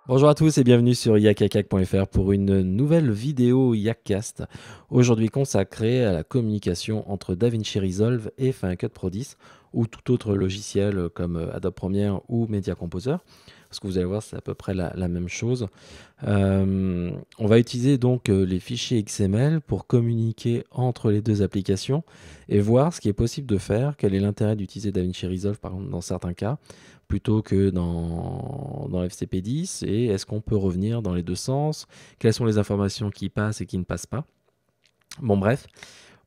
Bonjour à tous et bienvenue sur yakakak.fr pour une nouvelle vidéo Yakcast, aujourd'hui consacrée à la communication entre DaVinci Resolve et Final Cut Pro 10 ou tout autre logiciel comme Adobe Premiere ou Media Composer. Parce que vous allez voir, c'est à peu près la même chose. On va utiliser donc les fichiers XML pour communiquer entre les deux applications et voir ce qui est possible de faire, quel est l'intérêt d'utiliser DaVinci Resolve par exemple dans certains cas, plutôt que dans FCP10, et est-ce qu'on peut revenir dans les deux sens, quelles sont les informations qui passent et qui ne passent pas. Bon bref,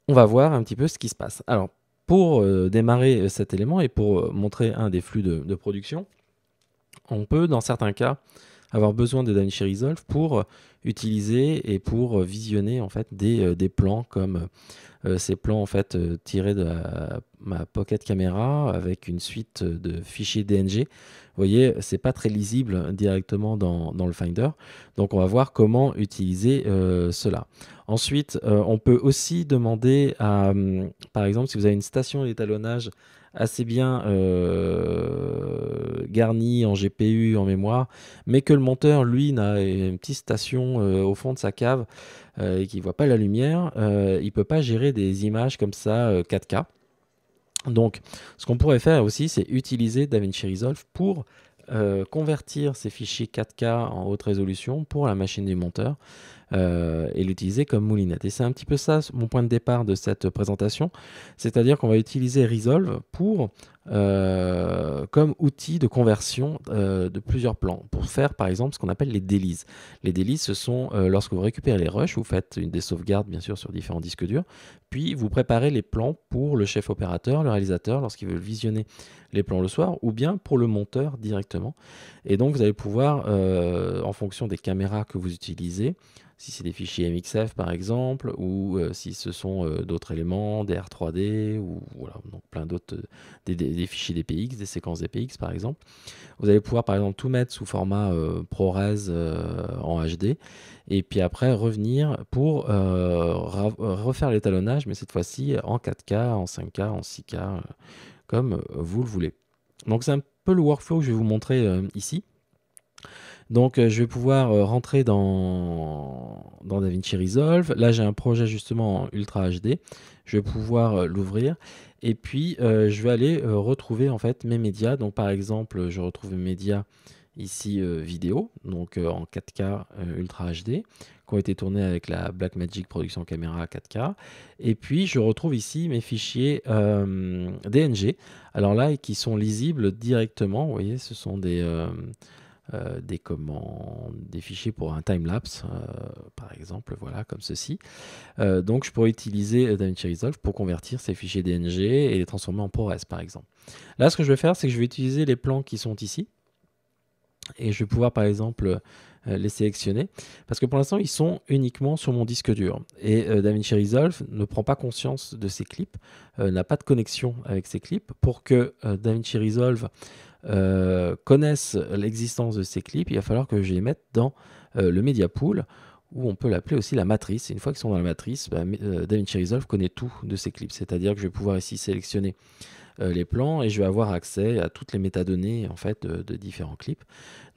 on va voir un petit peu ce qui se passe. Alors, pour démarrer cet élément et pour montrer un des flux de production, on peut dans certains cas avoir besoin de DaVinci Resolve pour utiliser et pour visionner en fait des plans comme ces plans en fait tirés de ma Pocket Camera avec une suite de fichiers DNG. Vous voyez, c'est pas très lisible directement dans le Finder. Donc on va voir comment utiliser cela. Ensuite, on peut aussi demander à, par exemple, si vous avez une station d'étalonnage assez bien garnie en GPU, en mémoire, mais que le monteur, lui, n'a une petite station au fond de sa cave et qui ne voit pas la lumière, il ne peut pas gérer des images comme ça 4K. Donc, ce qu'on pourrait faire aussi, c'est utiliser DaVinci Resolve pour convertir ces fichiers 4K en haute résolution pour la machine du monteur et l'utiliser comme moulinette. Et c'est un petit peu ça mon point de départ de cette présentation, c'est-à-dire qu'on va utiliser Resolve pour, comme outil de conversion de plusieurs plans, pour faire par exemple ce qu'on appelle les dailies. Les dailies, ce sont lorsque vous récupérez les rushs, vous faites des sauvegardes bien sûr sur différents disques durs, puis vous préparez les plans pour le chef opérateur, le réalisateur, lorsqu'il veut visionner les plans le soir, ou bien pour le monteur directement. Et donc vous allez pouvoir, en fonction des caméras que vous utilisez, si c'est des fichiers MXF par exemple, ou si ce sont d'autres éléments, des R3D, ou voilà, donc plein d'autres, des fichiers DPX, des séquences DPX par exemple. Vous allez pouvoir par exemple tout mettre sous format ProRes en HD, et puis après revenir pour refaire l'étalonnage, mais cette fois-ci en 4K, en 5K, en 6K, comme vous le voulez. Donc c'est un peu le workflow que je vais vous montrer ici. Donc je vais pouvoir rentrer dans DaVinci Resolve. Là j'ai un projet justement en Ultra HD. Je vais pouvoir l'ouvrir et puis je vais aller retrouver en fait mes médias. Donc par exemple je retrouve mes médias ici vidéo, donc en 4K Ultra HD, qui ont été tournés avec la Blackmagic Production Camera 4K. Et puis je retrouve ici mes fichiers DNG. Alors là, qui sont lisibles directement. Vous voyez, ce sont des fichiers pour un timelapse, par exemple, voilà, comme ceci. Donc je pourrais utiliser DaVinci Resolve pour convertir ces fichiers DNG et les transformer en ProRes, par exemple. Là, ce que je vais faire, c'est que je vais utiliser les plans qui sont ici. Et je vais pouvoir, par exemple, les sélectionner. Parce que pour l'instant, ils sont uniquement sur mon disque dur. Et DaVinci Resolve ne prend pas conscience de ces clips, n'a pas de connexion avec ces clips. Pour que DaVinci Resolve connaissent l'existence de ces clips, il va falloir que je les mette dans le Media Pool, où on peut l'appeler aussi la matrice. Et une fois qu'ils sont dans la matrice, DaVinci Resolve connaît tout de ces clips. C'est-à-dire que je vais pouvoir ici sélectionner les plans et je vais avoir accès à toutes les métadonnées en fait de différents clips.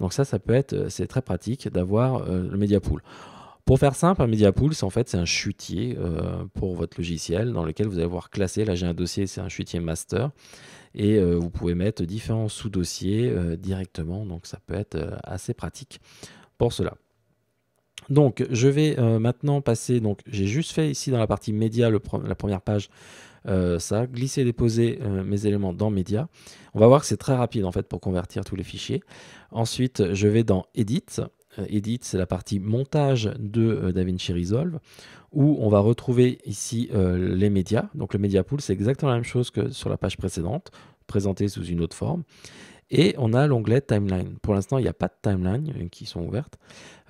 Donc ça peut être, c'est très pratique d'avoir le Media Pool. Pour faire simple, un Media Pool, c'est un chutier pour votre logiciel dans lequel vous allez voir classer. Là, j'ai un dossier, c'est un chutier master. Et vous pouvez mettre différents sous-dossiers directement. Donc, ça peut être assez pratique pour cela. Donc, je vais maintenant passer. Donc, j'ai juste fait ici dans la partie média, la première page, ça, glisser et déposer mes éléments dans média. On va voir que c'est très rapide en fait pour convertir tous les fichiers. Ensuite, je vais dans Edit. Edit, c'est la partie montage de DaVinci Resolve, où on va retrouver ici les médias. Donc le Media Pool, c'est exactement la même chose que sur la page précédente, présenté sous une autre forme. Et on a l'onglet Timeline. Pour l'instant, il n'y a pas de timeline qui sont ouvertes,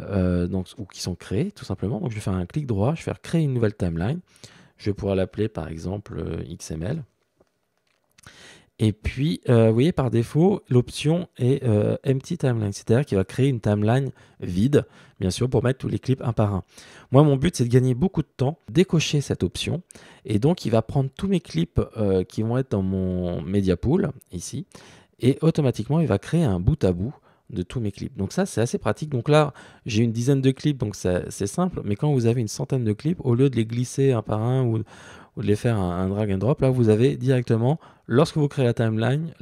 ou qui sont créées, tout simplement. Donc je vais faire un clic droit, je vais faire créer une nouvelle timeline. Je vais pouvoir l'appeler par exemple XML. Et puis, vous voyez, par défaut, l'option est Empty Timeline, c'est-à-dire qu'il va créer une timeline vide, bien sûr, pour mettre tous les clips un par un. Moi, mon but, c'est de gagner beaucoup de temps, décocher cette option, et donc il va prendre tous mes clips qui vont être dans mon Media Pool, ici, et automatiquement, il va créer un bout à bout de tous mes clips. Donc ça, c'est assez pratique. Donc là, j'ai une dizaine de clips, donc c'est simple. Mais quand vous avez une centaine de clips, au lieu de les glisser un par un ou de les faire un drag and drop, là, vous avez directement, lorsque vous créez la timeline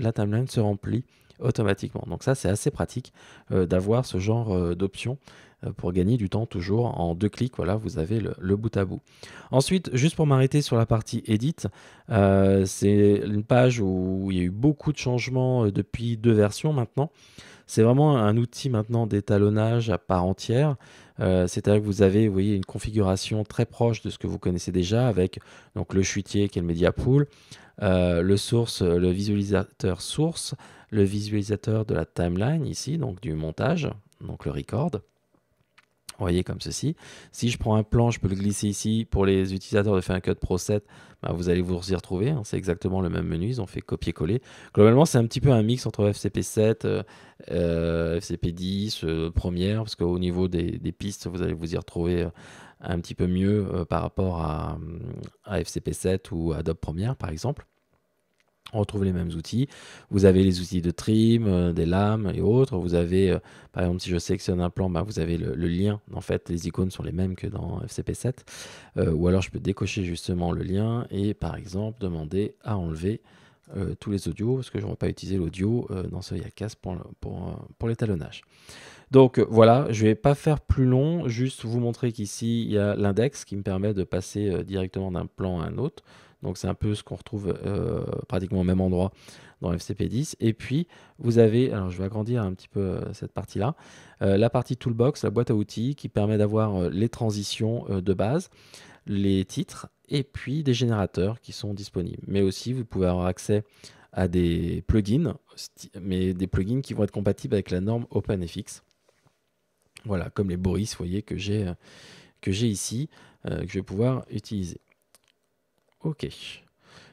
se remplit automatiquement. Donc ça, c'est assez pratique d'avoir ce genre d'option pour gagner du temps toujours en 2 clics. Voilà, vous avez le bout à bout. Ensuite, juste pour m'arrêter sur la partie edit, c'est une page où il y a eu beaucoup de changements depuis 2 versions maintenant. C'est vraiment un outil maintenant d'étalonnage à part entière. C'est-à-dire que vous avez, vous voyez, une configuration très proche de ce que vous connaissez déjà avec donc le chuitier qui est le media pool, le visualisateur source, le visualisateur de la timeline ici, donc du montage, donc le record. Vous voyez comme ceci. Si je prends un plan, je peux le glisser ici. Pour les utilisateurs de Final Cut Pro 7, bah, vous allez vous y retrouver. Hein. C'est exactement le même menu. Ils ont fait copier-coller. Globalement, c'est un petit peu un mix entre FCP 7, FCP 10, Premiere, parce qu'au niveau des pistes, vous allez vous y retrouver un petit peu mieux par rapport à FCP 7 ou Adobe Premiere, par exemple. On retrouve les mêmes outils. Vous avez les outils de trim, des lames et autres. Vous avez, par exemple, si je sélectionne un plan, bah, vous avez le lien. En fait, les icônes sont les mêmes que dans FCP 7. Ou alors, je peux décocher justement le lien et, par exemple, demander à enlever tous les audios, parce que je ne vais pas utiliser l'audio dans ce Yakas pour l'étalonnage. Donc voilà, je ne vais pas faire plus long, juste vous montrer qu'ici, il y a l'index qui me permet de passer directement d'un plan à un autre. Donc c'est un peu ce qu'on retrouve pratiquement au même endroit dans FCP 10. Et puis vous avez, alors je vais agrandir un petit peu cette partie-là, la partie Toolbox, la boîte à outils qui permet d'avoir les transitions de base, les titres et puis des générateurs qui sont disponibles. Mais aussi vous pouvez avoir accès à des plugins, mais des plugins qui vont être compatibles avec la norme OpenFX. Voilà, comme les Boris, vous voyez, que j'ai ici, que je vais pouvoir utiliser. Ok.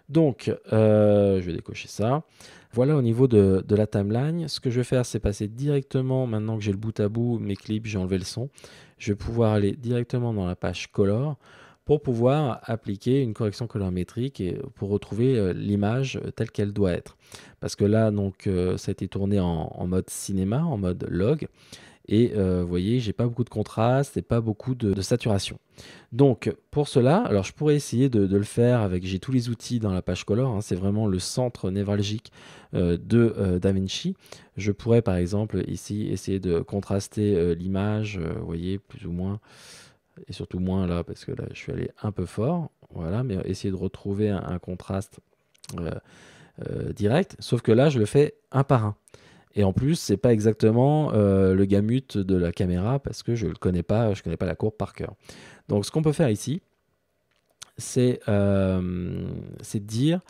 Donc, je vais décocher ça. Voilà au niveau de la timeline. Ce que je vais faire, c'est passer directement, maintenant que j'ai le bout à bout, mes clips, j'ai enlevé le son. Je vais pouvoir aller directement dans la page Color pour pouvoir appliquer une correction colorimétrique et pour retrouver l'image telle qu'elle doit être. Parce que là, donc, ça a été tourné en mode cinéma, en mode log. Et vous voyez, j'ai pas beaucoup de contraste et pas beaucoup de saturation. Donc pour cela, alors je pourrais essayer de le faire avec, j'ai tous les outils dans la page Color, hein, c'est vraiment le centre névralgique de DaVinci. Je pourrais par exemple ici essayer de contraster l'image, vous voyez, plus ou moins, et surtout moins là, parce que là je suis allé un peu fort, voilà, mais essayer de retrouver un contraste direct, sauf que là je le fais un par un. Et en plus, c'est pas exactement le gamut de la caméra parce que je ne connais pas la courbe par cœur. Donc ce qu'on peut faire ici, c'est de dire,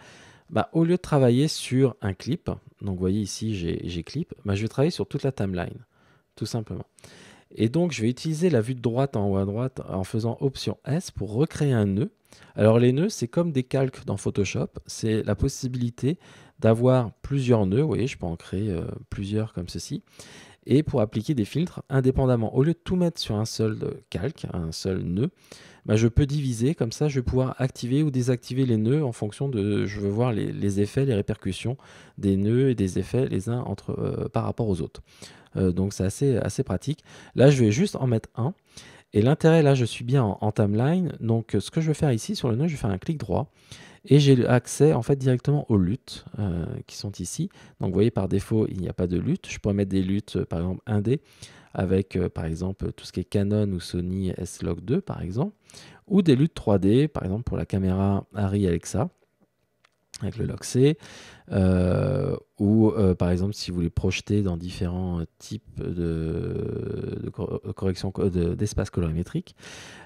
bah, au lieu de travailler sur un clip, donc vous voyez ici j'ai clip, bah, je vais travailler sur toute la timeline, tout simplement. Et donc je vais utiliser la vue de droite en haut à droite en faisant Option S pour recréer un nœud. Alors les nœuds, c'est comme des calques dans Photoshop, c'est la possibilité d'avoir plusieurs nœuds, vous voyez, je peux en créer plusieurs comme ceci, et pour appliquer des filtres indépendamment. Au lieu de tout mettre sur un seul calque, un seul nœud, bah, je peux diviser, comme ça je vais pouvoir activer ou désactiver les nœuds en fonction de, je veux voir les effets, les répercussions des nœuds et des effets les uns par rapport aux autres. Donc c'est assez pratique. Là je vais juste en mettre un. Et l'intérêt, là je suis bien en timeline, donc ce que je vais faire ici sur le nœud, je vais faire un clic droit. Et j'ai accès en fait directement aux luttes qui sont ici. Donc vous voyez par défaut il n'y a pas de lutte. Je pourrais mettre des luttes par exemple 1D avec par exemple tout ce qui est Canon ou Sony S-Log2 par exemple. Ou des luttes 3D par exemple pour la caméra Arri Alexa avec le log C, ou par exemple si vous voulez projeter dans différents types de correction d'espace colorimétrique.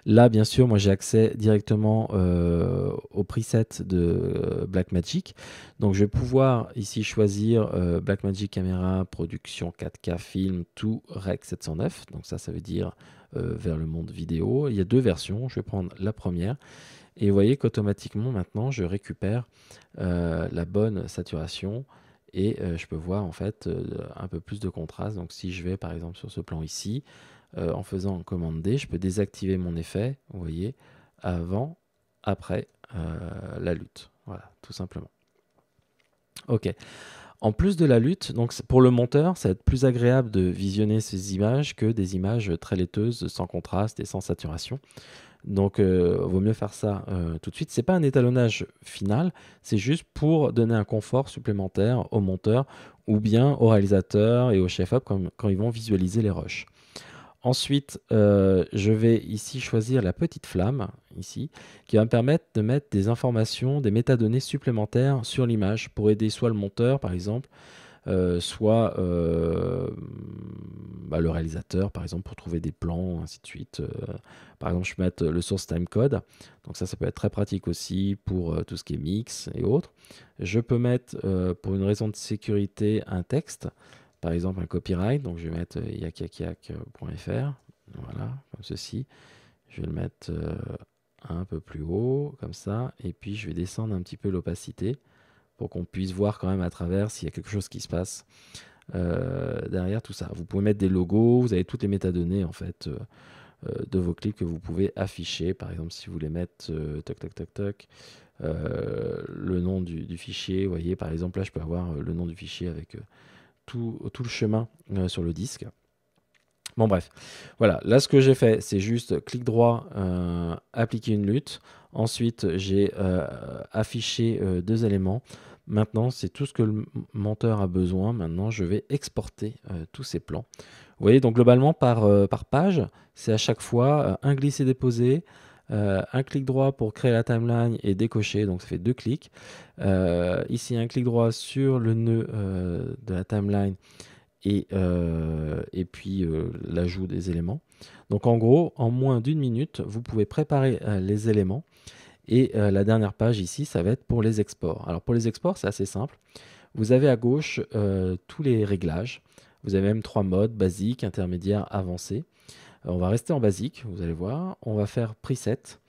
Là, bien sûr, moi j'ai accès directement au preset de Blackmagic. Donc je vais pouvoir ici choisir Blackmagic Camera, production 4K film, tout Rec 709. Donc ça veut dire vers le monde vidéo. Il y a 2 versions, je vais prendre la première. Et vous voyez qu'automatiquement maintenant je récupère la bonne saturation et je peux voir en fait un peu plus de contraste. Donc si je vais par exemple sur ce plan ici, en faisant commande D, je peux désactiver mon effet, vous voyez, avant, après la lutte. Voilà, tout simplement. Ok. En plus de la lutte, donc pour le monteur, ça va être plus agréable de visionner ces images que des images très laiteuses, sans contraste et sans saturation. Donc, vaut mieux faire ça tout de suite. C'est pas un étalonnage final, c'est juste pour donner un confort supplémentaire au monteur ou bien au réalisateur et au chef-op quand ils vont visualiser les rushs. Ensuite, je vais ici choisir la petite flamme, ici, qui va me permettre de mettre des informations, des métadonnées supplémentaires sur l'image pour aider soit le monteur, par exemple, soit le réalisateur, par exemple, pour trouver des plans, ainsi de suite. Par exemple, je peux mettre le source timecode. Donc ça peut être très pratique aussi pour tout ce qui est mix et autres. Je peux mettre, pour une raison de sécurité, un texte, par exemple un copyright. Donc je vais mettre yakyakiak.fr, voilà, comme ceci. Je vais le mettre un peu plus haut, comme ça. Et puis je vais descendre un petit peu l'opacité pour qu'on puisse voir quand même à travers s'il y a quelque chose qui se passe derrière tout ça. Vous pouvez mettre des logos, vous avez toutes les métadonnées en fait de vos clips que vous pouvez afficher. Par exemple, si vous voulez mettre le nom du fichier, vous voyez, par exemple, là je peux avoir le nom du fichier avec tout le chemin sur le disque. Bon bref, voilà, là ce que j'ai fait, c'est juste clic droit, appliquer une lutte. Ensuite, j'ai affiché deux éléments. Maintenant, c'est tout ce que le monteur a besoin. Maintenant, je vais exporter tous ces plans. Vous voyez, donc globalement, par page, c'est à chaque fois un glisser-déposer, un clic droit pour créer la timeline et décocher, donc ça fait 2 clics. Ici, un clic droit sur le nœud de la timeline et puis l'ajout des éléments. Donc en gros, en moins d'1 minute, vous pouvez préparer les éléments. Et la dernière page ici, ça va être pour les exports. Alors pour les exports, c'est assez simple. Vous avez à gauche tous les réglages. Vous avez même 3 modes, basique, intermédiaire, avancé. On va rester en basique, vous allez voir. On va faire preset.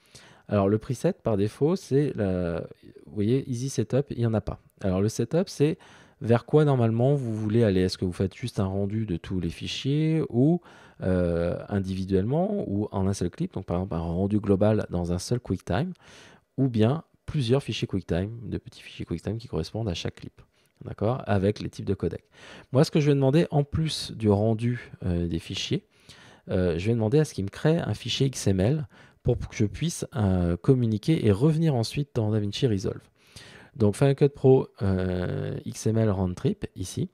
Alors le preset, par défaut, c'est, vous voyez, easy setup, il n'y en a pas. Alors le setup, c'est vers quoi normalement vous voulez aller. Est-ce que vous faites juste un rendu de tous les fichiers ou individuellement ou en un seul clip, donc par exemple un rendu global dans un seul QuickTime, ou bien plusieurs fichiers QuickTime, de petits fichiers QuickTime qui correspondent à chaque clip, d'accord, avec les types de codec. Moi, ce que je vais demander, en plus du rendu des fichiers, je vais demander à ce qu'il me crée un fichier XML pour que je puisse communiquer et revenir ensuite dans DaVinci Resolve. Donc Final Cut Pro XML Round Trip, ici,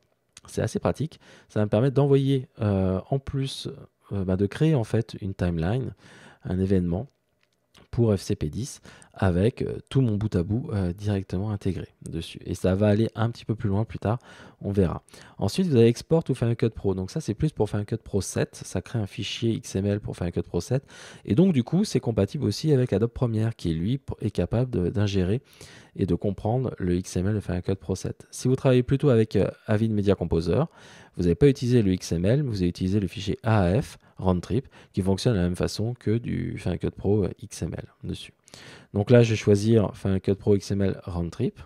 c'est assez pratique. Ça va me permettre d'envoyer, en plus, de créer en fait une timeline, un événement pour FCP10 avec tout mon bout à bout directement intégré dessus. Et ça va aller un petit peu plus loin plus tard, on verra. Ensuite, vous avez Export ou Final Cut Pro. Donc ça, c'est plus pour Final Cut Pro 7. Ça crée un fichier XML pour Final Cut Pro 7. Et donc, du coup, c'est compatible aussi avec Adobe Premiere qui, lui, est capable d'ingérer et de comprendre le XML de Final Cut Pro 7. Si vous travaillez plutôt avec Avid Media Composer, vous n'avez pas utilisé le XML, mais vous avez utilisé le fichier AAF Roundtrip qui fonctionne de la même façon que du Final Cut Pro XML dessus. Donc là, je vais choisir Final Cut Pro XML Roundtrip.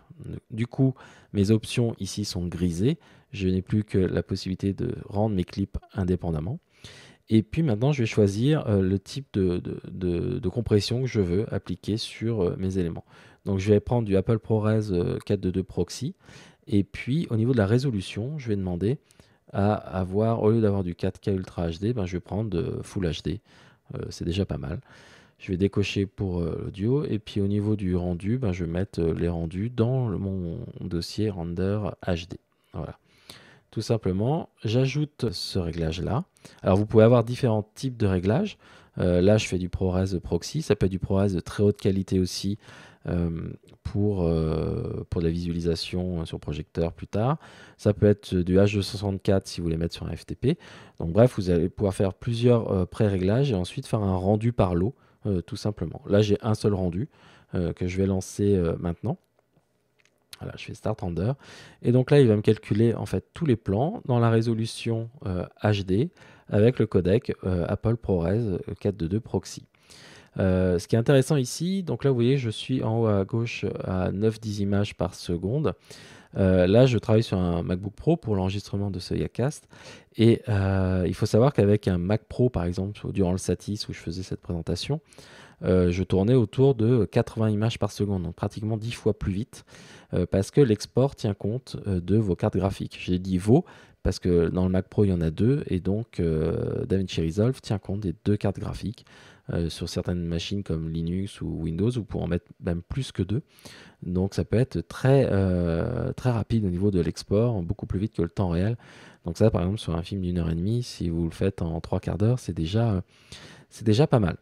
Du coup, mes options ici sont grisées. Je n'ai plus que la possibilité de rendre mes clips indépendamment. Et puis maintenant, je vais choisir le type de compression que je veux appliquer sur mes éléments. Donc je vais prendre du Apple ProRes 422 Proxy. Et puis au niveau de la résolution, je vais demander à avoir, au lieu d'avoir du 4K Ultra HD, ben, je vais prendre de Full HD. C'est déjà pas mal. Je vais décocher pour l'audio. Et puis au niveau du rendu, ben, je vais mettre les rendus dans mon dossier Render HD. Voilà. Tout simplement, j'ajoute ce réglage-là. Alors vous pouvez avoir différents types de réglages. Là, je fais du ProRes Proxy. Ça peut être du ProRes de très haute qualité aussi pour la visualisation sur projecteur plus tard. Ça peut être du H264 si vous voulez mettre sur un FTP. Donc bref, vous allez pouvoir faire plusieurs pré-réglages et ensuite faire un rendu par lot, tout simplement. Là, j'ai un seul rendu que je vais lancer maintenant. Voilà, je fais Start Render. Et donc là, il va me calculer en fait tous les plans dans la résolution HD avec le codec Apple ProRes 422 Proxy. Ce qui est intéressant ici, donc là vous voyez je suis en haut à gauche à 9-10 images par seconde. Là je travaille sur un MacBook Pro pour l'enregistrement de ce Yacast et il faut savoir qu'avec un Mac Pro par exemple durant le Satis où je faisais cette présentation, je tournais autour de 80 images par seconde, donc pratiquement 10 fois plus vite, parce que l'export tient compte de vos cartes graphiques. J'ai dit vos, parce que dans le Mac Pro, il y en a deux, et donc DaVinci Resolve tient compte des deux cartes graphiques. Sur certaines machines comme Linux ou Windows, vous pouvez en mettre même plus que deux. Donc ça peut être très rapide au niveau de l'export, beaucoup plus vite que le temps réel. Donc ça, par exemple, sur un film d'1 h 30, si vous le faites en 3/4 d'heure, c'est déjà pas mal.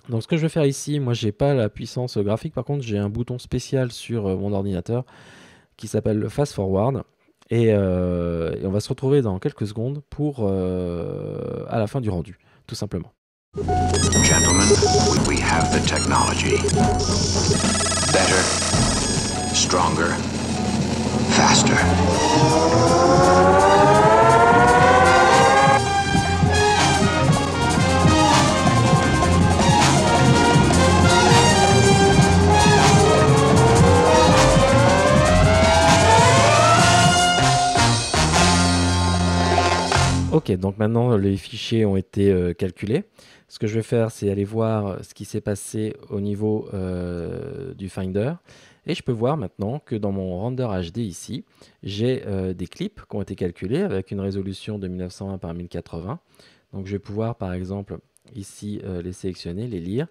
Donc ce que je vais faire ici, moi j'ai pas la puissance graphique, par contre j'ai un bouton spécial sur mon ordinateur qui s'appelle le Fast Forward. Et on va se retrouver dans quelques secondes pour à la fin du rendu, tout simplement. Gentlemen, we have the technology. Better, stronger, faster. Ok, donc maintenant les fichiers ont été calculés. Ce que je vais faire, c'est aller voir ce qui s'est passé au niveau du Finder. Et je peux voir maintenant que dans mon render HD ici, j'ai des clips qui ont été calculés avec une résolution de 1920 par 1080. Donc je vais pouvoir par exemple ici les sélectionner, les lire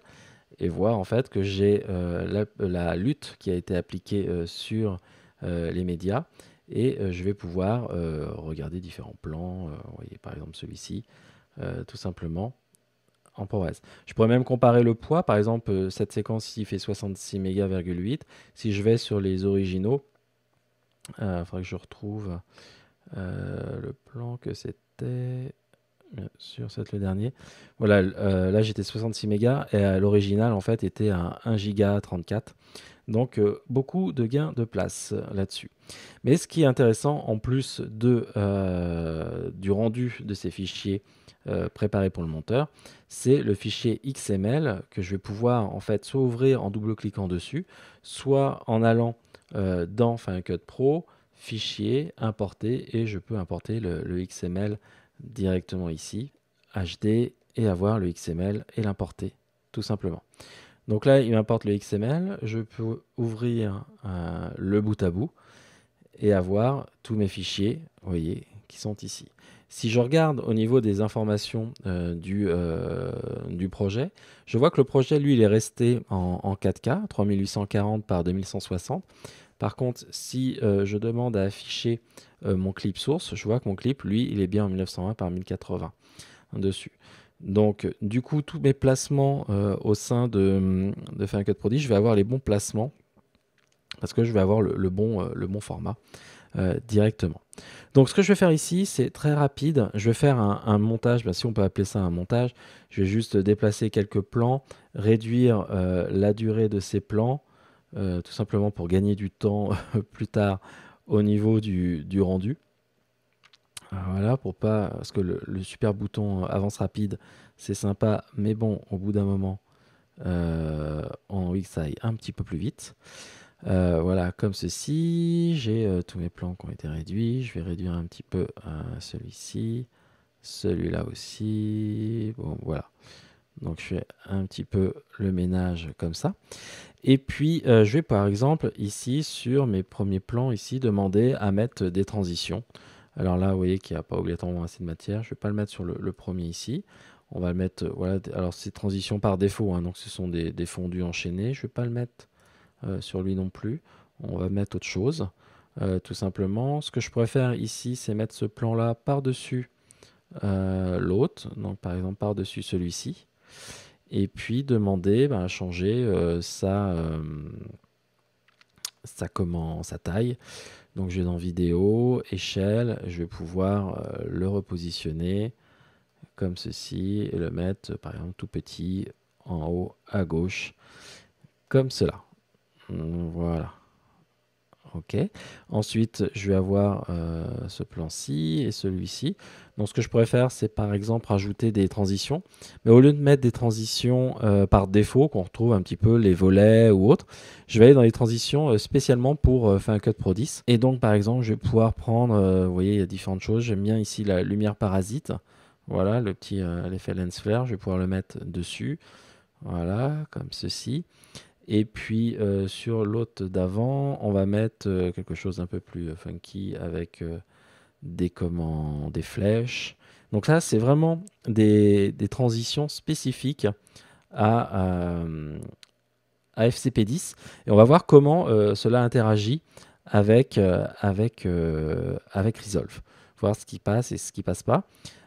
et voir en fait que j'ai la lutte qui a été appliquée sur les médias. Et je vais pouvoir regarder différents plans, vous voyez par exemple celui-ci, tout simplement en ProRes. Je pourrais même comparer le poids, par exemple cette séquence ici fait 66 mégas,8. Si je vais sur les originaux, il faudrait que je retrouve le plan que c'était, bien sûr c'est le dernier. Voilà, là j'étais 66 mégas et l'original en fait était à 1 giga 34. Donc beaucoup de gains de place là-dessus. Mais ce qui est intéressant, en plus du rendu de ces fichiers préparés pour le monteur, c'est le fichier XML que je vais pouvoir en fait soit ouvrir en double-cliquant dessus, soit en allant dans Final Cut Pro, fichier, importer, et je peux importer le XML directement ici, HD, et avoir le XML et l'importer, tout simplement. Donc là, il m'importe le XML, je peux ouvrir le bout à bout et avoir tous mes fichiers, vous voyez, qui sont ici. Si je regarde au niveau des informations du projet, je vois que le projet, lui, il est resté en 4K, 3840 par 2160. Par contre, si je demande à afficher mon clip source, je vois que mon clip, lui, il est bien en 1920 par 1080 dessus. Donc, du coup, tous mes placements au sein de Final Cut Pro 10, je vais avoir les bons placements parce que je vais avoir le bon format directement. Donc, ce que je vais faire ici, c'est très rapide. Je vais faire un montage, si on peut appeler ça un montage. Je vais juste déplacer quelques plans, réduire la durée de ces plans, tout simplement pour gagner du temps plus tard au niveau du rendu. Voilà, pour pas, parce que le super bouton avance rapide, c'est sympa, mais bon, au bout d'un moment, on a envie que ça aille un petit peu plus vite. Voilà, comme ceci, j'ai tous mes plans qui ont été réduits. Je vais réduire un petit peu celui-ci, celui-là aussi. Bon, voilà. Donc, je fais un petit peu le ménage comme ça. Et puis, je vais par exemple ici, sur mes premiers plans, ici, demander à mettre des transitions. Alors là, vous voyez qu'il n'y a pas obligatoirement assez de matière. Je ne vais pas le mettre sur le premier ici. On va le mettre, voilà. Alors, c'est transition par défaut, hein, donc ce sont des fondus enchaînés. Je ne vais pas le mettre sur lui non plus. On va mettre autre chose, tout simplement. Ce que je pourrais faire ici, c'est mettre ce plan-là par-dessus l'autre. Donc, par exemple, par-dessus celui-ci. Et puis, demander à changer sa taille. Donc je vais dans vidéo, échelle, je vais pouvoir le repositionner comme ceci et le mettre par exemple tout petit en haut à gauche, comme cela. Voilà. Ok. Ensuite, je vais avoir ce plan-ci et celui-ci. Donc, ce que je pourrais faire, c'est par exemple rajouter des transitions. Mais au lieu de mettre des transitions par défaut, qu'on retrouve un petit peu les volets ou autres, je vais aller dans les transitions spécialement pour Final Cut Pro 10. Et donc, par exemple, je vais pouvoir prendre, vous voyez, il y a différentes choses. J'aime bien ici la lumière parasite. Voilà, le petit l'effet lens flare. Je vais pouvoir le mettre dessus. Voilà, comme ceci. Et puis sur l'autre d'avant, on va mettre quelque chose d'un peu plus funky avec des flèches. Donc là, c'est vraiment des transitions spécifiques à, à FCP10. Et on va voir comment cela interagit avec Resolve. Voir ce qui passe et ce qui passe pas.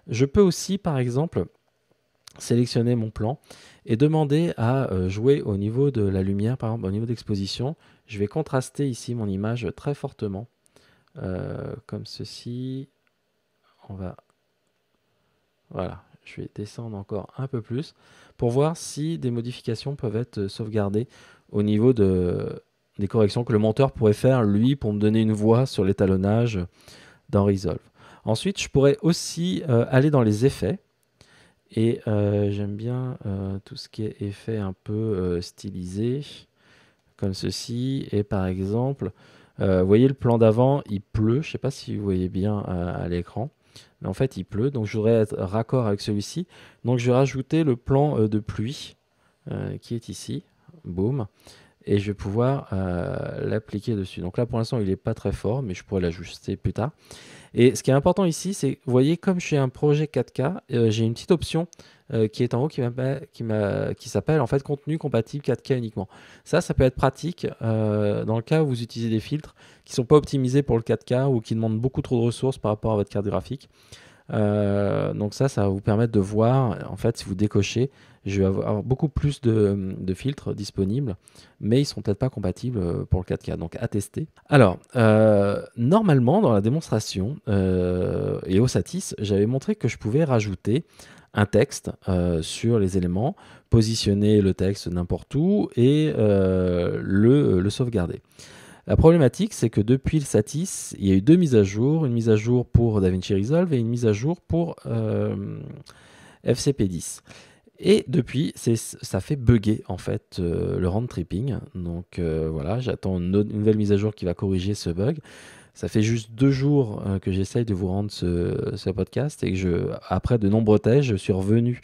Je peux aussi, par exemple, sélectionner mon plan et demander à jouer au niveau de la lumière, par exemple au niveau d'exposition. Je vais contraster ici mon image très fortement, comme ceci. Voilà, je vais descendre encore un peu plus pour voir si des modifications peuvent être sauvegardées au niveau des corrections que le monteur pourrait faire, lui, pour me donner une voix sur l'étalonnage dans Resolve. Ensuite, je pourrais aussi aller dans les effets. Et j'aime bien tout ce qui est effet un peu stylisé, comme ceci. Et par exemple, vous voyez le plan d'avant, il pleut. Je ne sais pas si vous voyez bien à l'écran. Mais en fait, il pleut. Donc, je voudrais être raccord avec celui-ci. Donc, je vais rajouter le plan de pluie qui est ici. Boum. Et je vais pouvoir l'appliquer dessus. Donc là, pour l'instant, il n'est pas très fort, mais je pourrais l'ajuster plus tard. Et ce qui est important ici, c'est, vous voyez, comme je suis un projet 4K, j'ai une petite option qui est en haut qui s'appelle en fait contenu compatible 4K uniquement. Ça peut être pratique dans le cas où vous utilisez des filtres qui ne sont pas optimisés pour le 4K ou qui demandent beaucoup trop de ressources par rapport à votre carte graphique. Donc ça va vous permettre de voir, en fait, si vous décochez, je vais avoir beaucoup plus de filtres disponibles, mais ils ne sont peut-être pas compatibles pour le 4K, donc à tester. Alors, normalement, dans la démonstration et au Satis, j'avais montré que je pouvais rajouter un texte sur les éléments, positionner le texte n'importe où et le sauvegarder. La problématique, c'est que depuis le Satis, il y a eu deux mises à jour, une mise à jour pour DaVinci Resolve et une mise à jour pour FCP10. Et depuis, ça fait bugger en fait le round tripping. Donc voilà, j'attends une nouvelle mise à jour qui va corriger ce bug. Ça fait juste 2 jours que j'essaye de vous rendre ce podcast et que après de nombreux tests, je suis revenu.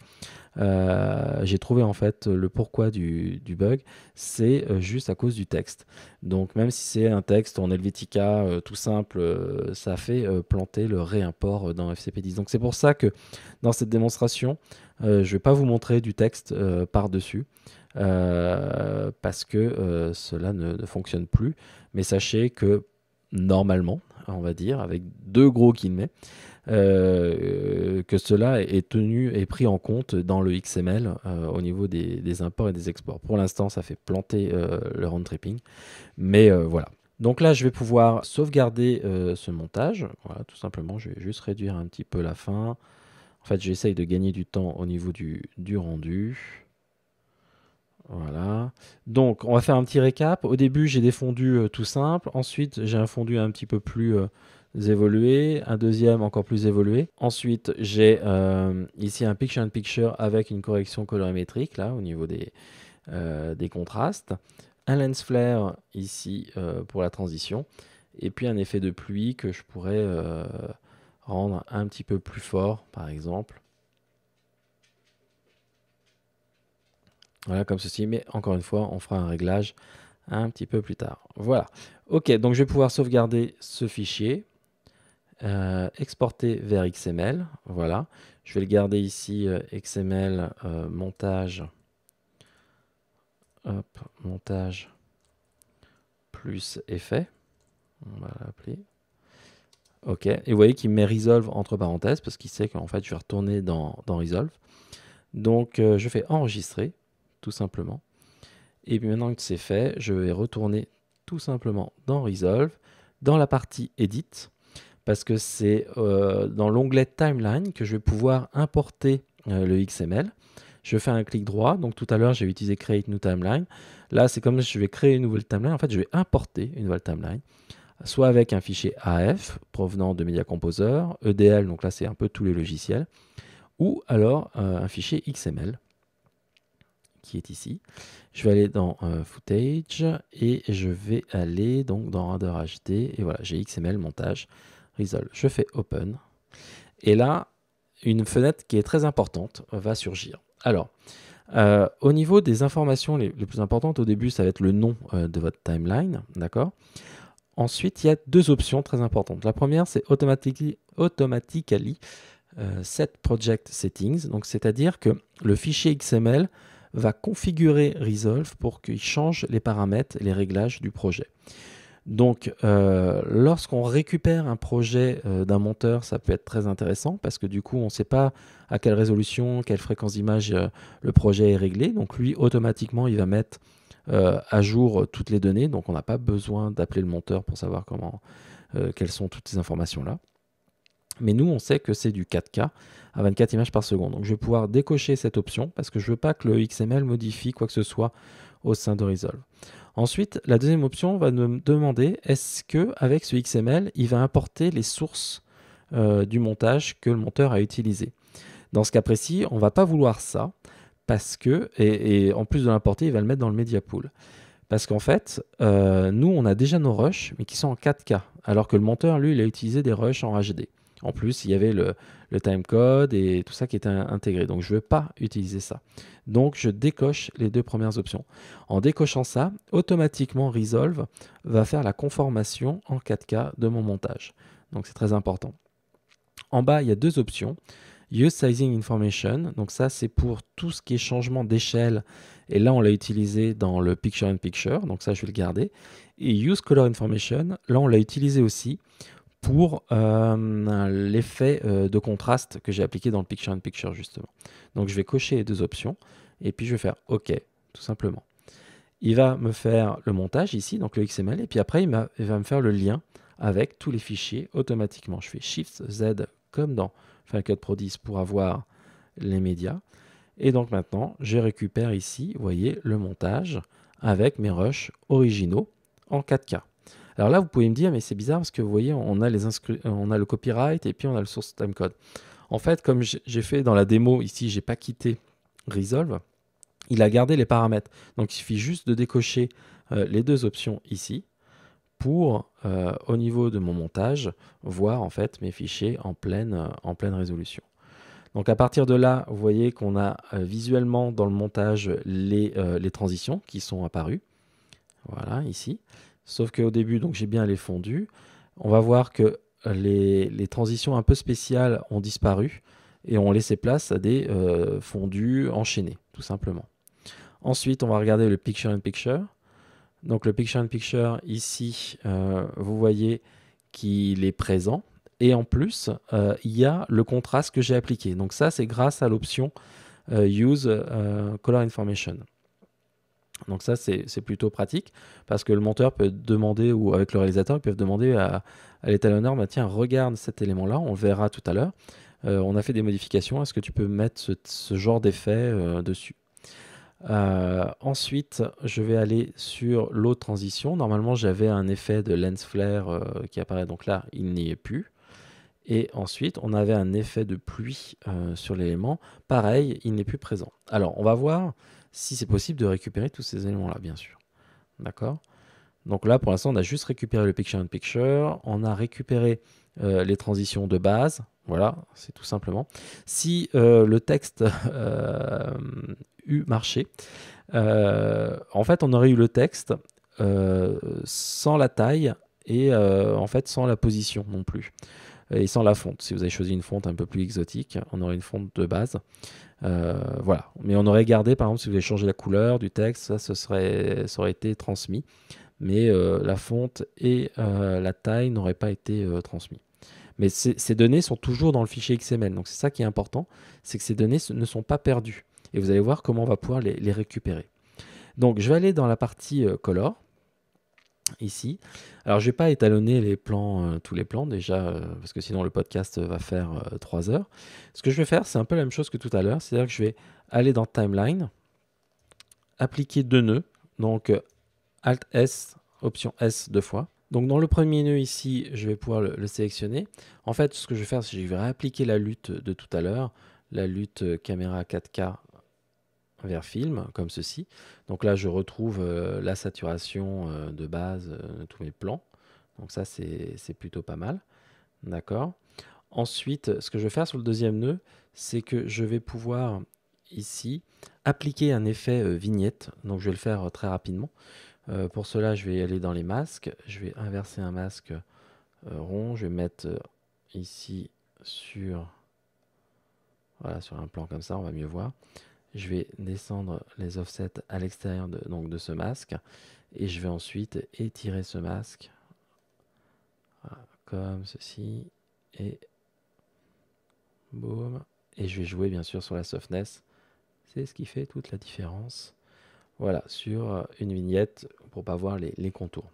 J'ai trouvé en fait le pourquoi du bug, c'est juste à cause du texte. Donc même si c'est un texte en Helvetica tout simple, ça fait planter le réimport dans FCP10. Donc c'est pour ça que dans cette démonstration, je ne vais pas vous montrer du texte par-dessus. Parce que cela ne fonctionne plus. Mais sachez que normalement, on va dire, avec 2 gros guillemets, que cela est tenu et pris en compte dans le XML au niveau des imports et des exports. Pour l'instant, ça fait planter le round tripping, mais voilà. Donc là, je vais pouvoir sauvegarder ce montage. Voilà, tout simplement, je vais juste réduire un petit peu la fin. En fait, j'essaye de gagner du temps au niveau du rendu. Voilà. Donc, on va faire un petit récap. Au début, j'ai des fondus tout simples. Ensuite, j'ai un fondu un petit peu plus évolué. Un deuxième encore plus évolué. Ensuite, j'ai ici un picture-in-picture avec une correction colorimétrique, là, au niveau des contrastes. Un lens flare ici pour la transition. Et puis, un effet de pluie que je pourrais rendre un petit peu plus fort, par exemple. Voilà, comme ceci, mais encore une fois, on fera un réglage un petit peu plus tard. Voilà. Ok, donc je vais pouvoir sauvegarder ce fichier, exporter vers XML. Voilà. Je vais le garder ici, XML, montage. Hop, montage plus effet. On va l'appeler. Ok, et vous voyez qu'il met Resolve entre parenthèses parce qu'il sait qu'en fait, je vais retourner dans Resolve. Donc, je fais enregistrer, tout simplement. Et puis maintenant que c'est fait, je vais retourner tout simplement dans Resolve, dans la partie Edit, parce que c'est dans l'onglet Timeline que je vais pouvoir importer le XML. Je fais un clic droit, donc tout à l'heure j'ai utilisé Create New Timeline. Là, c'est comme si je vais créer une nouvelle timeline. En fait, je vais importer une nouvelle timeline, soit avec un fichier AF provenant de Media Composer, EDL, donc là c'est un peu tous les logiciels, ou alors un fichier XML qui est ici. Je vais aller dans Footage et je vais aller donc dans Render HD et voilà, j'ai XML montage Resolve. Je fais Open et là, une fenêtre qui est très importante va surgir. Alors, Au niveau des informations les plus importantes, au début, ça va être le nom de votre timeline, d'accord? Ensuite, il y a deux options très importantes. La première, c'est automatically set project settings, donc c'est-à-dire que le fichier XML va configurer Resolve pour qu'il change les paramètres et les réglages du projet. Donc, lorsqu'on récupère un projet d'un monteur, ça peut être très intéressant parce que du coup, on ne sait pas à quelle résolution, quelle fréquence d'image le projet est réglé. Donc, lui, automatiquement, il va mettre à jour toutes les données. Donc, on n'a pas besoin d'appeler le monteur pour savoir quelles sont toutes ces informations-là. Mais nous, on sait que c'est du 4K à 24 images par seconde. Donc, je vais pouvoir décocher cette option parce que je ne veux pas que le XML modifie quoi que ce soit au sein de Resolve. Ensuite, la deuxième option va me demander est-ce qu'avec ce XML, il va importer les sources du montage que le monteur a utilisé. Dans ce cas précis, on ne va pas vouloir ça parce que, et en plus de l'importer, il va le mettre dans le media pool. Parce qu'en fait, nous, on a déjà nos rushs, mais qui sont en 4K, alors que le monteur, lui, il a utilisé des rushs en HD. En plus, il y avait le timecode et tout ça qui était intégré. Donc, je ne veux pas utiliser ça. Donc, je décoche les deux premières options. En décochant ça, automatiquement, Resolve va faire la conformation en 4K de mon montage. Donc, c'est très important. En bas, il y a deux options. Use Sizing Information. Donc, ça, c'est pour tout ce qui est changement d'échelle. Et là, on l'a utilisé dans le Picture-in-Picture. Donc, ça, je vais le garder. Et Use Color Information. Là, on l'a utilisé aussi pour l'effet de contraste que j'ai appliqué dans le Picture-in-Picture justement. Donc je vais cocher les deux options et puis je vais faire OK, tout simplement. Il va me faire le montage ici, donc le XML, et puis après il va me faire le lien avec tous les fichiers automatiquement. Je fais Shift Z comme dans Final Cut Pro 10 pour avoir les médias. Et donc maintenant, je récupère ici, vous voyez, le montage avec mes rushs originaux en 4K. Alors là, vous pouvez me dire, mais c'est bizarre parce que vous voyez, on a le copyright et puis on a le source timecode. En fait, comme j'ai fait dans la démo ici, j'ai pas quitté Resolve, il a gardé les paramètres. Donc il suffit juste de décocher les deux options ici pour, au niveau de mon montage, voir en fait mes fichiers en pleine résolution. Donc à partir de là, vous voyez qu'on a visuellement dans le montage les transitions qui sont apparues. Voilà, ici. Sauf qu'au début, donc j'ai bien les fondus. On va voir que les transitions un peu spéciales ont disparu et ont laissé place à des fondus enchaînés, tout simplement. Ensuite, on va regarder le Picture-in-Picture. Donc le Picture-in-Picture, ici, vous voyez qu'il est présent. Et en plus, il y a le contraste que j'ai appliqué. Donc ça, c'est grâce à l'option Use Color Information. Donc ça, c'est plutôt pratique parce que le monteur peut demander, ou avec le réalisateur, ils peuvent demander à l'étalonneur, bah, tiens, regarde cet élément-là, on le verra tout à l'heure. On a fait des modifications, est-ce que tu peux mettre ce genre d'effet dessus? Ensuite, je vais aller sur l'autre transition. Normalement, j'avais un effet de lens flare qui apparaît, donc là, il n'y est plus. Et ensuite, on avait un effet de pluie sur l'élément. Pareil, il n'est plus présent. Alors, on va voir si c'est possible de récupérer tous ces éléments-là, bien sûr. D'accord? Donc là, pour l'instant, on a juste récupéré le Picture-in-Picture. On a récupéré les transitions de base. Voilà, c'est tout simplement. Si le texte eût marché, en fait, on aurait eu le texte sans la taille et en fait sans la position non plus. Et sans la fonte. Si vous avez choisi une fonte un peu plus exotique, on aurait une fonte de base. Voilà. Mais on aurait gardé, par exemple, si vous avez changé la couleur du texte, ça aurait été transmis. Mais la fonte et la taille n'auraient pas été transmis. Mais ces données sont toujours dans le fichier XML. Donc c'est ça qui est important, c'est que ces données ne sont pas perdues. Et vous allez voir comment on va pouvoir les récupérer. Donc je vais aller dans la partie color. Ici. Alors, je ne vais pas étalonner les plans, tous les plans déjà, parce que sinon le podcast va faire 3 heures. Ce que je vais faire, c'est un peu la même chose que tout à l'heure, c'est-à-dire que je vais aller dans Timeline, appliquer deux nœuds, donc Alt-S, Option S deux fois. Donc dans le premier nœud ici, je vais pouvoir le sélectionner. En fait, ce que je vais faire, c'est que je vais réappliquer la lutte de tout à l'heure, la lutte caméra 4K vers film, comme ceci. Donc là, je retrouve la saturation de base de tous mes plans. Donc ça, c'est plutôt pas mal. D'accord. Ensuite, ce que je vais faire sur le deuxième nœud, c'est que je vais pouvoir ici appliquer un effet vignette. Donc je vais le faire très rapidement. Pour cela, je vais aller dans les masques. Je vais inverser un masque rond. Je vais mettre ici voilà, sur un plan comme ça, on va mieux voir. Je vais descendre les offsets à l'extérieur de ce masque. Et je vais ensuite étirer ce masque. Voilà, comme ceci. Et boum. Et je vais jouer bien sûr sur la softness. C'est ce qui fait toute la différence. Voilà, sur une vignette pour pas voir les contours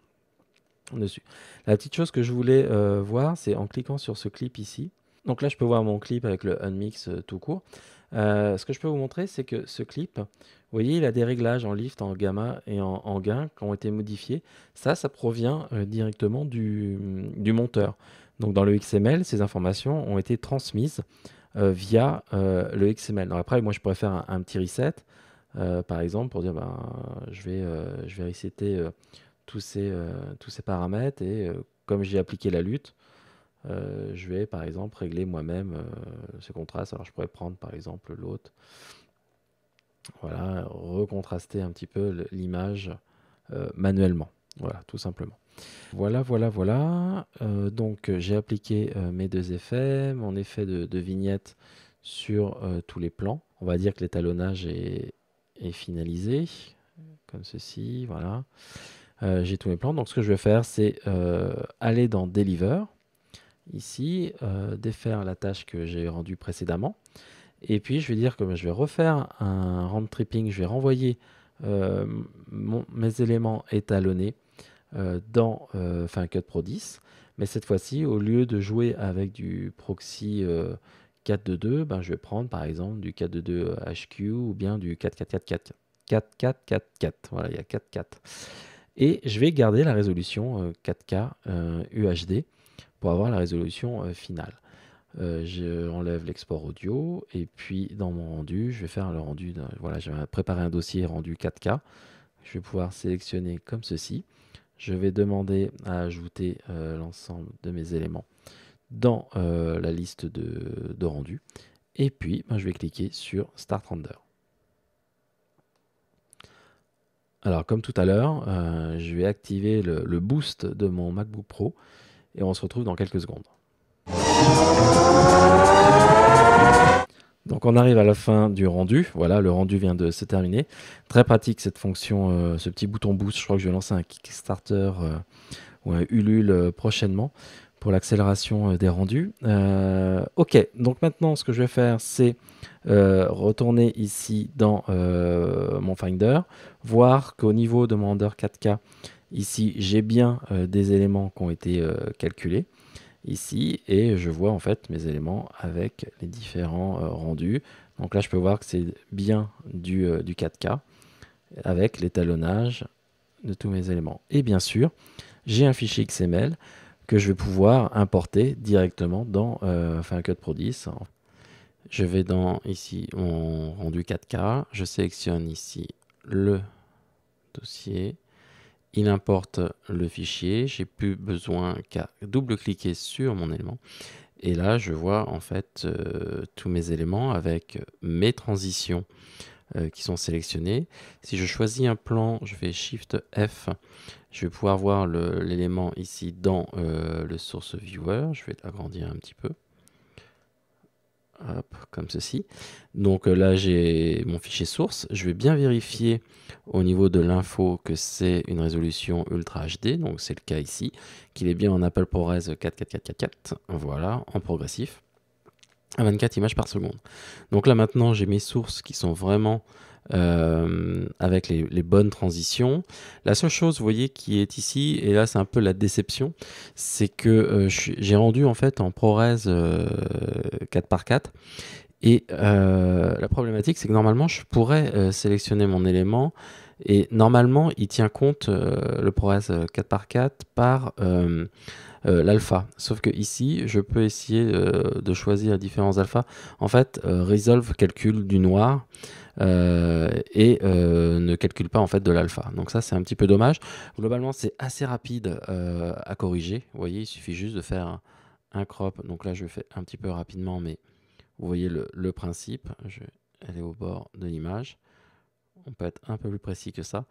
dessus. La petite chose que je voulais voir, c'est en cliquant sur ce clip ici. Donc là, je peux voir mon clip avec le Unmix tout court. Ce que je peux vous montrer, c'est que ce clip, vous voyez, il a des réglages en lift, en gamma et en gain qui ont été modifiés. Ça provient directement du monteur. Donc dans le XML, ces informations ont été transmises via le XML. Donc après, moi, je pourrais faire un petit reset, par exemple, pour dire, je vais resetter tous ces paramètres et comme j'ai appliqué la lutte, je vais par exemple régler moi-même ce contraste. Alors je pourrais prendre par exemple l'autre, voilà, recontraster un petit peu l'image manuellement, voilà, tout simplement. Voilà. Donc j'ai appliqué mes deux effets, mon effet de vignette sur tous les plans. On va dire que l'étalonnage est finalisé, comme ceci, voilà. J'ai tous mes plans. Donc ce que je vais faire, c'est aller dans Deliver, ici, défaire la tâche que j'ai rendue précédemment. Et puis je vais dire que je vais refaire un round tripping, je vais renvoyer mes éléments étalonnés dans Final Cut Pro 10. Mais cette fois-ci, au lieu de jouer avec du proxy 422, je vais prendre par exemple du 422 HQ ou bien du 4444. 4444, voilà, il y a 44. Et je vais garder la résolution 4K UHD pour avoir la résolution finale. Je enlève l'export audio et puis dans mon rendu, je vais faire le rendu. Voilà, je vais préparer un dossier rendu 4K. Je vais pouvoir sélectionner comme ceci. Je vais demander à ajouter l'ensemble de mes éléments dans la liste de rendu. Et puis, je vais cliquer sur Start Render. Alors, comme tout à l'heure, je vais activer le boost de mon MacBook Pro et on se retrouve dans quelques secondes. Donc on arrive à la fin du rendu. Voilà, le rendu vient de se terminer. Très pratique cette fonction, ce petit bouton boost. Je crois que je vais lancer un Kickstarter ou un Ulule prochainement pour l'accélération des rendus. Ok, donc maintenant ce que je vais faire, c'est retourner ici dans mon Finder, voir qu'au niveau de mon render 4K, ici j'ai bien des éléments qui ont été calculés ici et je vois en fait mes éléments avec les différents rendus. Donc là je peux voir que c'est bien du 4K avec l'étalonnage de tous mes éléments. Et bien sûr, j'ai un fichier XML que je vais pouvoir importer directement dans Final Cut Pro 10. Je vais dans ici mon rendu 4K, je sélectionne ici le dossier. Il importe le fichier, j'ai plus besoin qu'à double-cliquer sur mon élément. Et là, je vois en fait tous mes éléments avec mes transitions qui sont sélectionnées. Si je choisis un plan, je fais Shift F, je vais pouvoir voir l'élément ici dans le Source Viewer. Je vais l'agrandir un petit peu. Hop, comme ceci. Donc là, j'ai mon fichier source. Je vais bien vérifier au niveau de l'info que c'est une résolution Ultra HD. Donc c'est le cas ici, qu'il est bien en Apple ProRes 44444. Voilà, en progressif, à 24 images par seconde. Donc là maintenant, j'ai mes sources qui sont vraiment avec les bonnes transitions. La seule chose, vous voyez, qui est ici, et là c'est un peu la déception, c'est que j'ai rendu en fait en ProRes 4x4 et la problématique c'est que normalement je pourrais sélectionner mon élément et normalement il tient compte le ProRes 4x4 par l'alpha, sauf que ici je peux essayer de choisir différents alphas. En fait Resolve calcule du noir et ne calcule pas en fait de l'alpha. Donc ça c'est un petit peu dommage. Globalement c'est assez rapide à corriger. Vous voyez, il suffit juste de faire un crop. Donc là je fais un petit peu rapidement, mais vous voyez le principe. Je vais aller au bord de l'image. On peut être un peu plus précis que ça.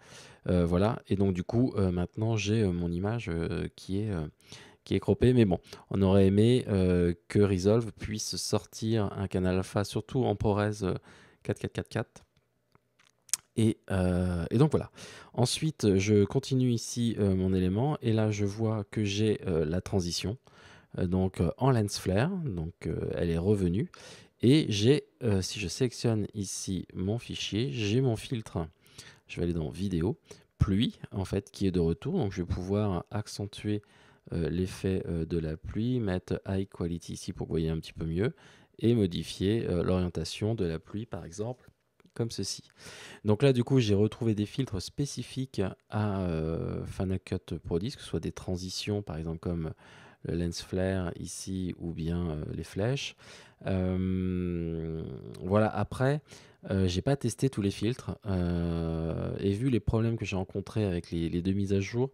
Voilà, et donc du coup, maintenant j'ai mon image qui est croppée. Mais bon, on aurait aimé que Resolve puisse sortir un canal alpha, surtout en ProRes 4444. Et donc voilà. Ensuite, je continue ici mon élément, et là je vois que j'ai la transition donc en lens flare, donc elle est revenue. Et j'ai, si je sélectionne ici mon fichier, j'ai mon filtre. Je vais aller dans vidéo, pluie en fait, qui est de retour. Donc je vais pouvoir accentuer l'effet de la pluie, mettre high quality ici pour que vous voyez un petit peu mieux, et modifier l'orientation de la pluie par exemple, comme ceci. Donc là, du coup, j'ai retrouvé des filtres spécifiques à Final Cut Pro 10, que ce soit des transitions, par exemple, comme le lens flare ici, ou bien les flèches. Voilà, après, j'ai pas testé tous les filtres, et vu les problèmes que j'ai rencontrés avec les deux mises à jour,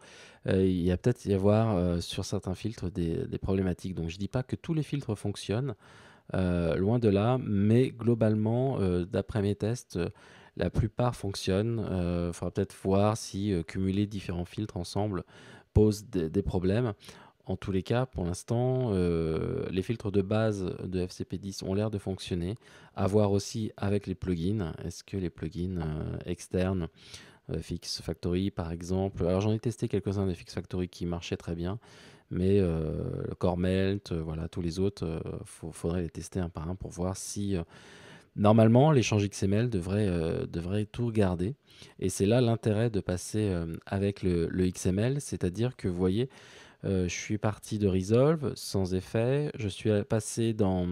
il y a peut-être y avoir sur certains filtres des problématiques. Donc je dis pas que tous les filtres fonctionnent, loin de là, mais globalement, d'après mes tests, la plupart fonctionnent. Il faudra peut-être voir si cumuler différents filtres ensemble pose des problèmes. En tous les cas, pour l'instant, les filtres de base de FCP10 ont l'air de fonctionner. À voir aussi avec les plugins. Est-ce que les plugins externes, Fix Factory par exemple, alors j'en ai testé quelques-uns de Fix Factory qui marchaient très bien, mais le Core Melt, voilà, tous les autres, faudrait les tester un par un pour voir si normalement l'échange XML devrait tout garder. Et c'est là l'intérêt de passer avec le XML, c'est-à-dire que vous voyez, je suis parti de Resolve sans effet, je suis passé dans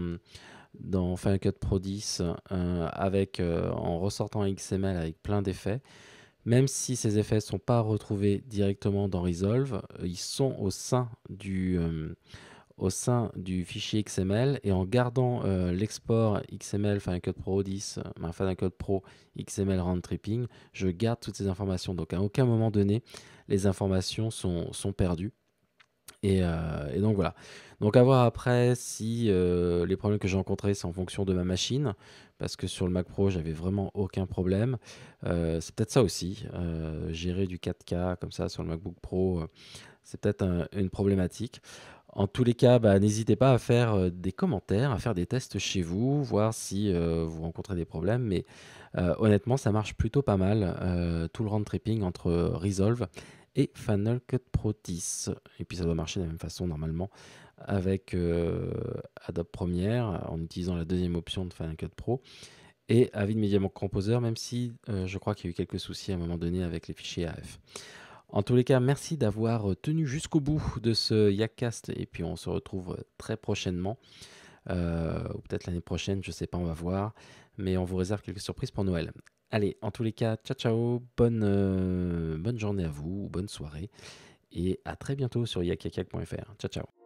Final Cut Pro 10 en ressortant XML avec plein d'effets. Même si ces effets ne sont pas retrouvés directement dans Resolve, ils sont au sein du fichier XML, et en gardant l'export XML Final Cut Pro 10, Final Cut Pro XML Round Tripping, je garde toutes ces informations. Donc à aucun moment donné, les informations sont perdues. Et donc voilà. Donc à voir après si les problèmes que j'ai rencontrés, c'est en fonction de ma machine, parce que sur le Mac Pro, j'avais vraiment aucun problème. C'est peut-être ça aussi. Gérer du 4K comme ça sur le MacBook Pro, c'est peut-être une problématique. En tous les cas, bah, n'hésitez pas à faire des commentaires, à faire des tests chez vous, voir si vous rencontrez des problèmes. Mais honnêtement, ça marche plutôt pas mal, tout le round tripping entre Resolve et Final Cut Pro 10. Et puis ça doit marcher de la même façon normalement avec Adobe Premiere, en utilisant la deuxième option de Final Cut Pro, et Avid Media Composer, même si je crois qu'il y a eu quelques soucis à un moment donné avec les fichiers AF. En tous les cas, merci d'avoir tenu jusqu'au bout de ce Yaccast, et puis on se retrouve très prochainement, ou peut-être l'année prochaine, je sais pas, on va voir, mais on vous réserve quelques surprises pour Noël. Allez, en tous les cas, ciao ciao, bonne journée à vous, bonne soirée, et à très bientôt sur yakakak.fr. Ciao ciao.